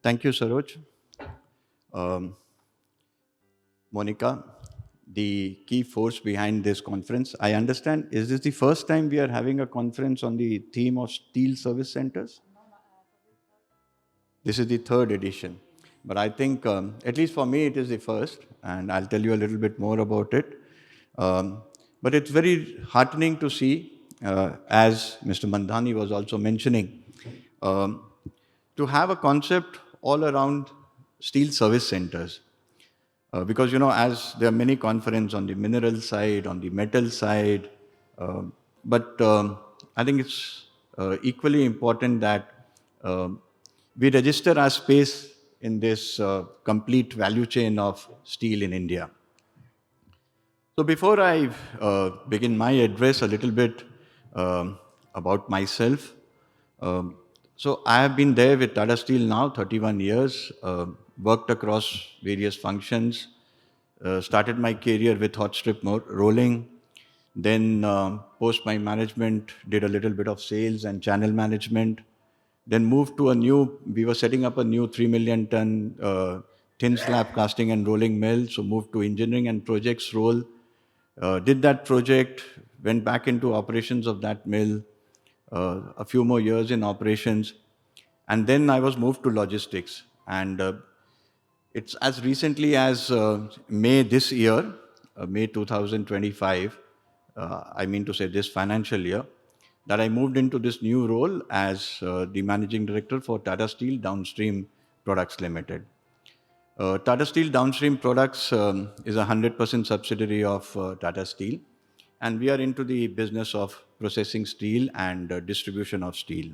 Thank you, Saroj. Um, Monica, the key force behind this conference. I understand, is this the first time we are having a conference on the theme of steel service centers? This is the third edition. But I think, at least for me, it is the first, and I'll tell you a little bit more about it. Um, but it's very heartening to see, as Mr. Mandhani was also mentioning, um, to have a concept all around steel service centers. Because, as there are many conferences on the mineral side, on the metal side, but I think it's equally important that um we register our space in this complete value chain of steel in India. So before I begin my address, a little bit about myself. Um, so I have been there with Tata Steel now 31 years, worked across various functions, started my career with hot strip rolling, then post my management, did a little bit of sales and channel management, then moved to we were setting up a new 3 million ton thin slab casting and rolling mill, so moved to engineering and projects role, did that project, went back into operations of that mill, a few more years in operations, and then I was moved to logistics. And it's as recently as May this year, May 2025, I mean to say this financial year, that I moved into this new role as the managing director for Tata Steel Downstream Products Limited. Tata Steel Downstream Products is a 100% subsidiary of Tata Steel, and we are into the business of processing steel and distribution of steel.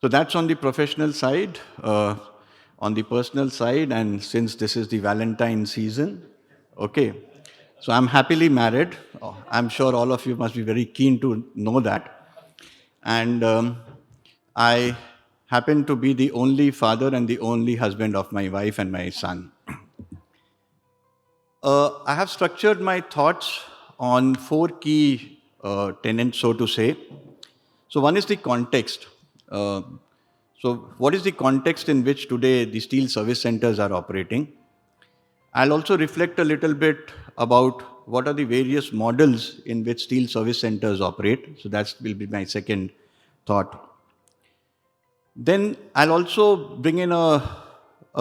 So that's on the professional side. On the personal side, and since this is the Valentine season, okay, so I'm happily married. I'm sure all of you must be very keen to know that. And I happen to be the only father and the only husband of my wife and my son. I have structured my thoughts on four key tenets, so to say. So, one is the context. Uh, so, what is the context in which today the steel service centers are operating? I'll also reflect a little bit about what are the various models in which steel service centers operate. So, that will be my second thought. Then I'll also bring in a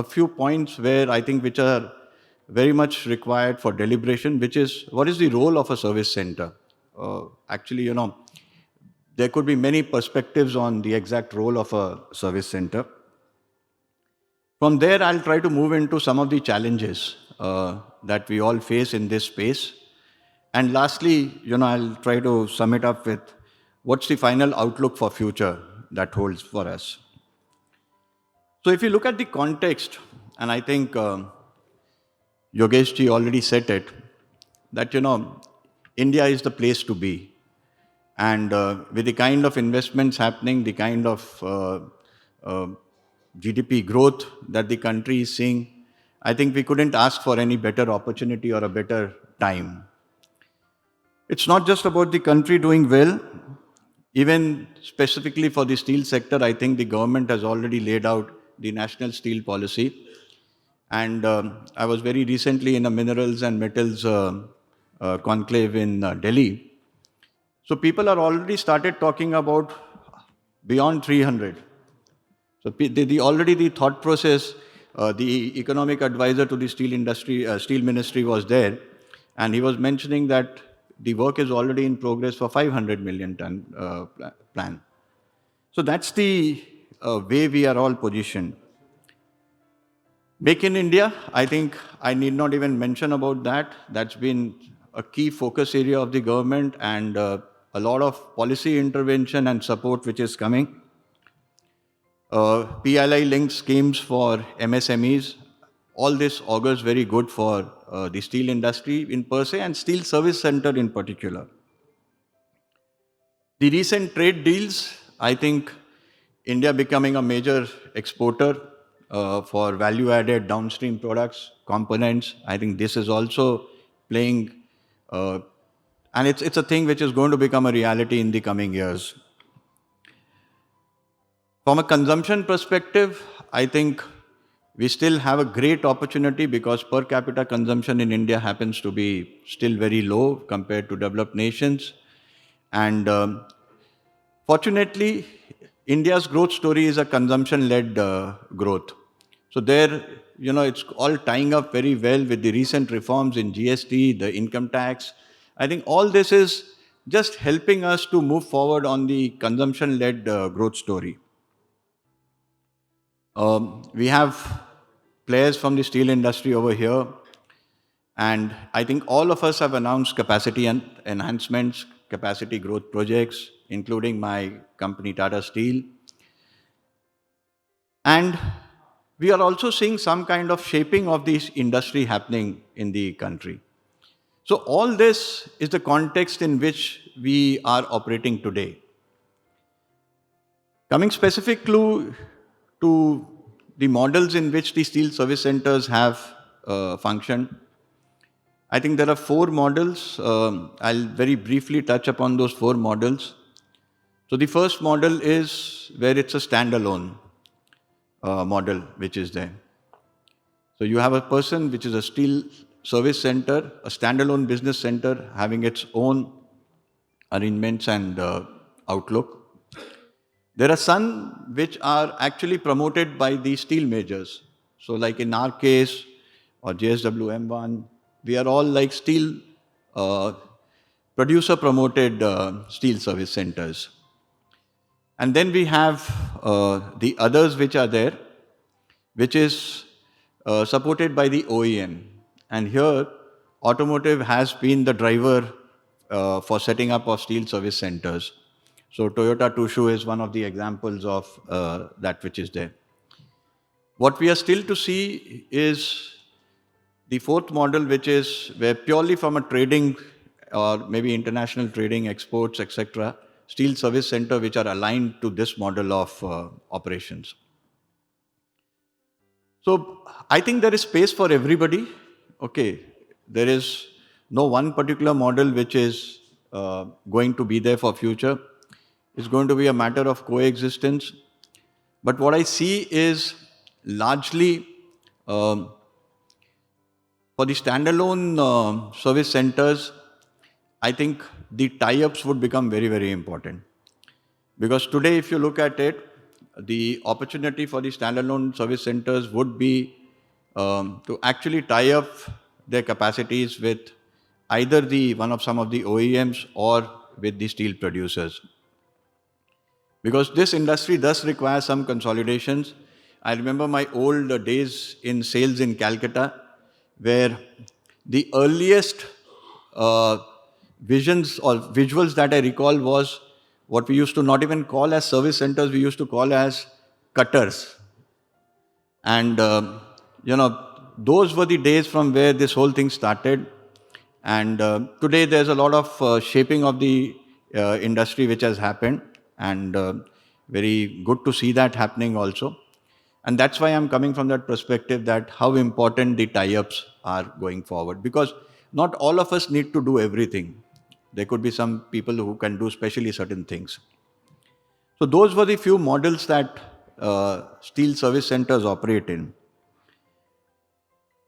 few points where I think which are very much required for deliberation, which is what is the role of a service center? Actually, there could be many perspectives on the exact role of a service center. From there, I'll try to move into some of the challenges that we all face in this space. And lastly, I'll try to sum it up with what's the final outlook for future that holds for us. So if you look at the context, and I think Yogesh ji already said it, that India is the place to be, and with the kind of investments happening, the kind of uh, GDP growth that the country is seeing, I think we couldn't ask for any better opportunity or a better time. It's not just about the country doing well. Even specifically for the steel sector, I think the government has already laid out the national steel policy. And I was very recently in a minerals and metals conclave in Delhi. So people are already started talking about beyond 300. So already the thought process, the economic advisor to the steel industry, steel ministry was there, and he was mentioning that the work is already in progress for 500 million ton plan. So that's the way we are all positioned. Make in India, I think I need not even mention about that. That's been a key focus area of the government, and a lot of policy intervention and support which is coming. PLI linked schemes for MSMEs. All this augurs very good for the steel industry in per se and steel service center in particular. The recent trade deals, I think India becoming a major exporter for value added downstream products, components. I think this is also playing, and it's a thing which is going to become a reality in the coming years. From a consumption perspective, I think we still have a great opportunity because per capita consumption in India happens to be still very low compared to developed nations. And fortunately, India's growth story is a consumption-led growth. So there, it's all tying up very well with the recent reforms in GST, the income tax. I think all this is just helping us to move forward on the consumption-led growth story. We have players from the steel industry over here, and I think all of us have announced capacity and enhancements, capacity growth projects, including my company Tata Steel. And we are also seeing some kind of shaping of this industry happening in the country. So all this is the context in which we are operating today. Coming specifically to the models in which the steel service centers have functioned, I think there are four models. I'll very briefly touch upon those four models. So the first model is where it's a standalone model which is there. So you have a person which is a steel service center, a standalone business center having its own arrangements and outlook. There are some which are actually promoted by the steel majors. So like in our case, or JSW M1, we are all like steel producer promoted steel service centers. And then we have the others which are there, which is supported by the OEM. And here, automotive has been the driver for setting up of steel service centers. So Toyota Tushu is one of the examples of that which is there. What we are still to see is the fourth model, which is where purely from a trading or maybe international trading, exports, etc., steel service center which are aligned to this model of operations. So I think there is space for everybody. Okay, there is no one particular model which is going to be there for future. It's going to be a matter of coexistence. But what I see is largely for the standalone service centers, I think the tie-ups would become very, very important. Because today, if you look at it, the opportunity for the standalone service centers would be to actually tie up their capacities with either some of the OEMs or with the steel producers. Because this industry does require some consolidations. I remember my old days in sales in Calcutta, where the earliest visions or visuals that I recall was what we used to not even call as service centers, we used to call as cutters. And, those were the days from where this whole thing started. And today there's a lot of shaping of the industry which has happened. And very good to see that happening also. And that's why I'm coming from that perspective that how important the tie-ups are going forward. Because not all of us need to do everything. There could be some people who can do specially certain things. So those were the few models that steel service centers operate in.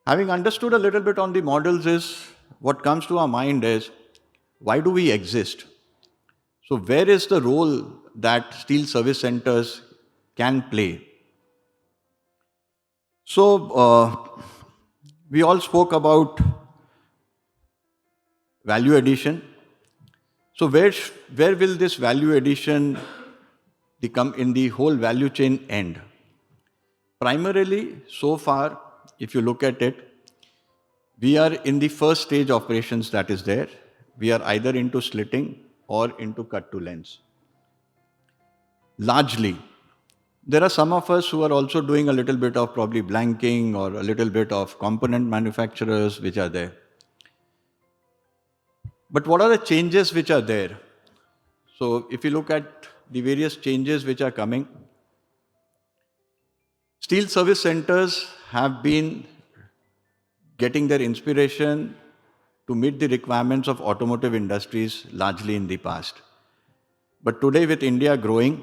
Having understood a little bit on the models is, what comes to our mind is, why do we exist? So where is the role that steel service centers can play? So we all spoke about value addition. So where will this value addition become in the whole value chain end? Primarily, so far, if you look at it, we are in the first stage operations that is there. We are either into slitting or into cut to lens. Largely. There are some of us who are also doing a little bit of probably blanking or a little bit of component manufacturers which are there. But what are the changes which are there? So if you look at the various changes which are coming, steel service centers have been getting their inspiration to meet the requirements of automotive industries largely in the past. But today with India growing,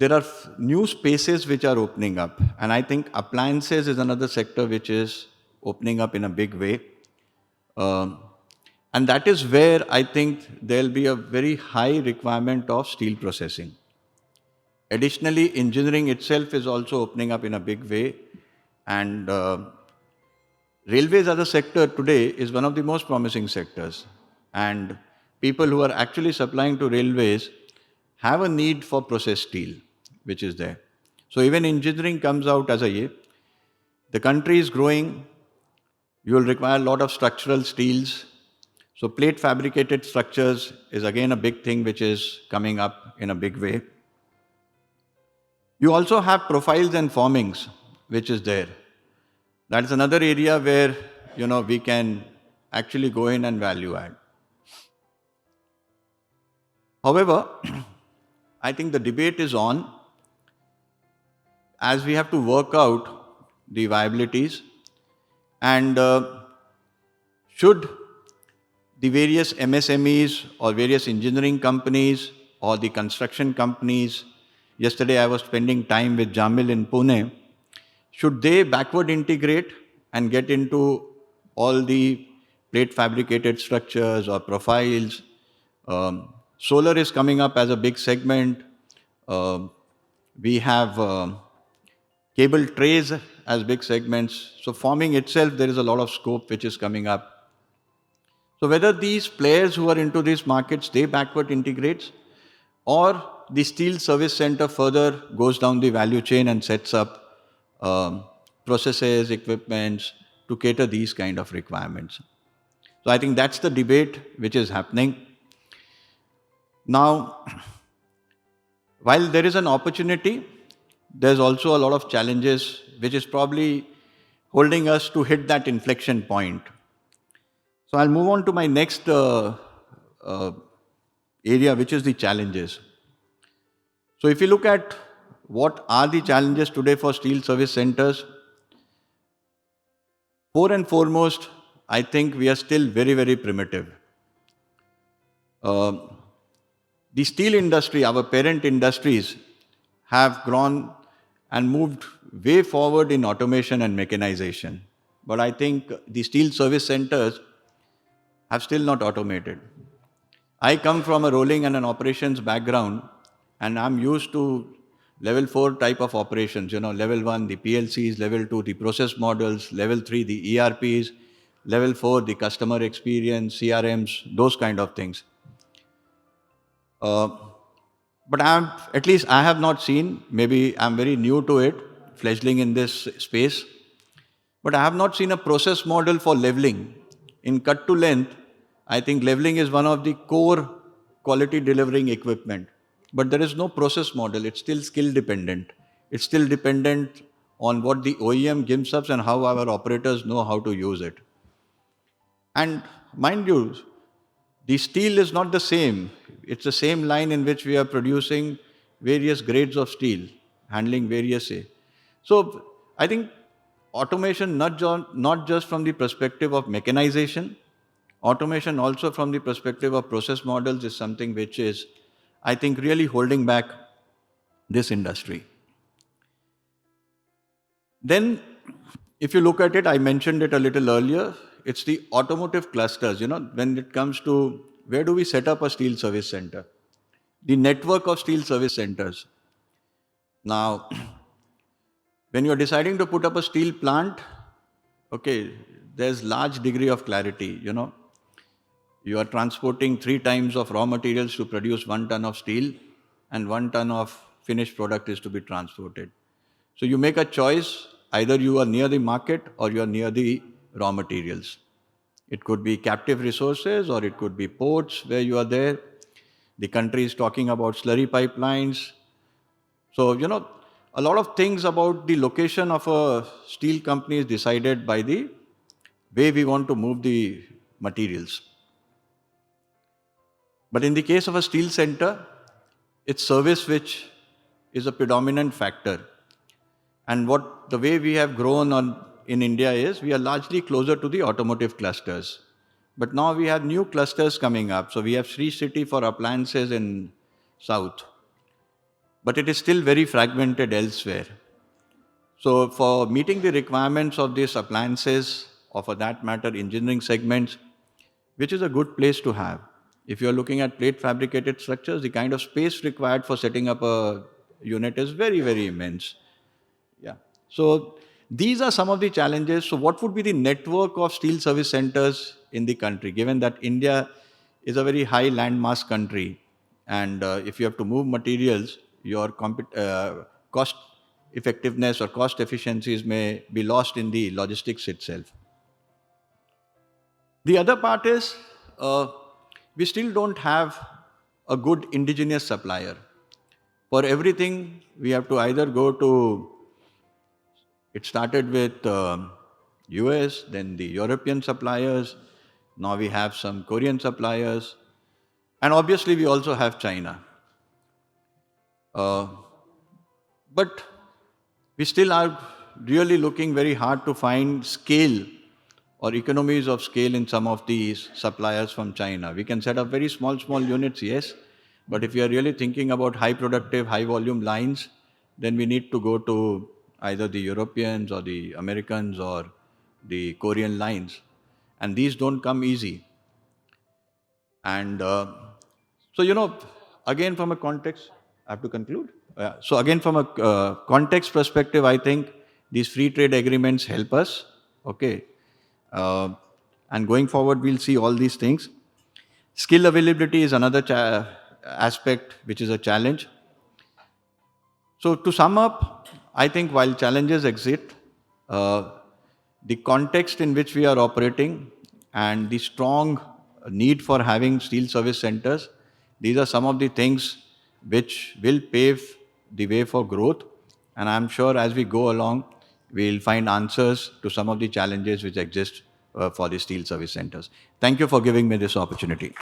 there are new spaces which are opening up. And I think appliances is another sector which is opening up in a big way. Um, and that is where I think there'll be a very high requirement of steel processing. Additionally, engineering itself is also opening up in a big way. And railways as a sector today is one of the most promising sectors. And people who are actually supplying to railways have a need for processed steel, which is there. So even engineering comes out as a yeah. The country is growing. You will require a lot of structural steels. So plate fabricated structures is again a big thing which is coming up in a big way. You also have profiles and formings, which is there. That is another area where we can actually go in and value add. However, I think the debate is on as we have to work out the viabilities and should the various MSMEs or various engineering companies or the construction companies. Yesterday I was spending time with Jamil in Pune. Should they backward integrate and get into all the plate fabricated structures or profiles? Solar is coming up as a big segment. We have cable trays as big segments. So forming itself, there is a lot of scope which is coming up. So whether these players who are into these markets, they backward integrates, or the steel service center further goes down the value chain and sets up processes, equipments to cater these kind of requirements. So I think that's the debate which is happening. Now, while there is an opportunity, there's also a lot of challenges which is probably holding us to hit that inflection point. So I'll move on to my next area, which is the challenges. So if you look at what are the challenges today for steel service centers, for and foremost, I think we are still very, very primitive. The steel industry, our parent industries, have grown and moved way forward in automation and mechanization. But I think the steel service centers have still not automated. I come from a rolling and an operations background, and I'm used to level 4 type of operations, level 1, the PLCs, level 2, the process models, level 3, the ERPs, level 4, the customer experience, CRMs, those kind of things. But at least I have not seen, maybe I'm very new to it, fledgling in this space, but I have not seen a process model for leveling. In cut to length, I think leveling is one of the core quality delivering equipment. But there is no process model. It's still skill dependent. It's still dependent on what the OEM gives us and how our operators know how to use it. And mind you, the steel is not the same. It's the same line in which we are producing various grades of steel, handling various. So I think automation, not just from the perspective of mechanization, automation also from the perspective of process models is something which is, I think, really holding back this industry. Then, if you look at it, I mentioned it a little earlier, it's the automotive clusters, when it comes to where do we set up a steel service center? The network of steel service centers. Now, when you're deciding to put up a steel plant, okay, there's large degree of clarity, You are transporting 3 times of raw materials to produce 1 ton of steel, and 1 ton of finished product is to be transported. So you make a choice, either you are near the market or you are near the raw materials. It could be captive resources or it could be ports where you are there. The country is talking about slurry pipelines. So, a lot of things about the location of a steel company is decided by the way we want to move the materials. But in the case of a steel center, it's service which is a predominant factor. And the way we have grown in India is we are largely closer to the automotive clusters. But now we have new clusters coming up. So we have Sri City for appliances in South. but it is still very fragmented elsewhere. So for meeting the requirements of these appliances, or for that matter, engineering segments, which is a good place to have. If you're looking at plate fabricated structures, the kind of space required for setting up a unit is very, very immense. Yeah. So these are some of the challenges. So what would be the network of steel service centers in the country, given that India is a very high landmass country, and if you have to move materials, your cost effectiveness or cost efficiencies may be lost in the logistics itself. The other part is uh, we still don't have a good indigenous supplier. For everything, we have to either go to, it started with US, then the European suppliers, now we have some Korean suppliers, and obviously we also have China. Uh, but we still are really looking very hard to find scale or economies of scale in some of these suppliers from China. We can set up very small, small units, yes, but if we are really thinking about high productive, high volume lines, then we need to go to either the Europeans or the Americans or the Korean lines. And these don't come easy. And so, again, from a context, I have to conclude. So, again, from a context perspective, I think these free trade agreements help us. Okay. Uh, and going forward, we'll see all these things. Skill availability is another aspect which is a challenge. So, to sum up, I think while challenges exist, uh, the context in which we are operating and the strong need for having steel service centers, these are some of the things which will pave the way for growth. And I'm sure as we go along, we'll find answers to some of the challenges which exist for the steel service centers. Thank you for giving me this opportunity.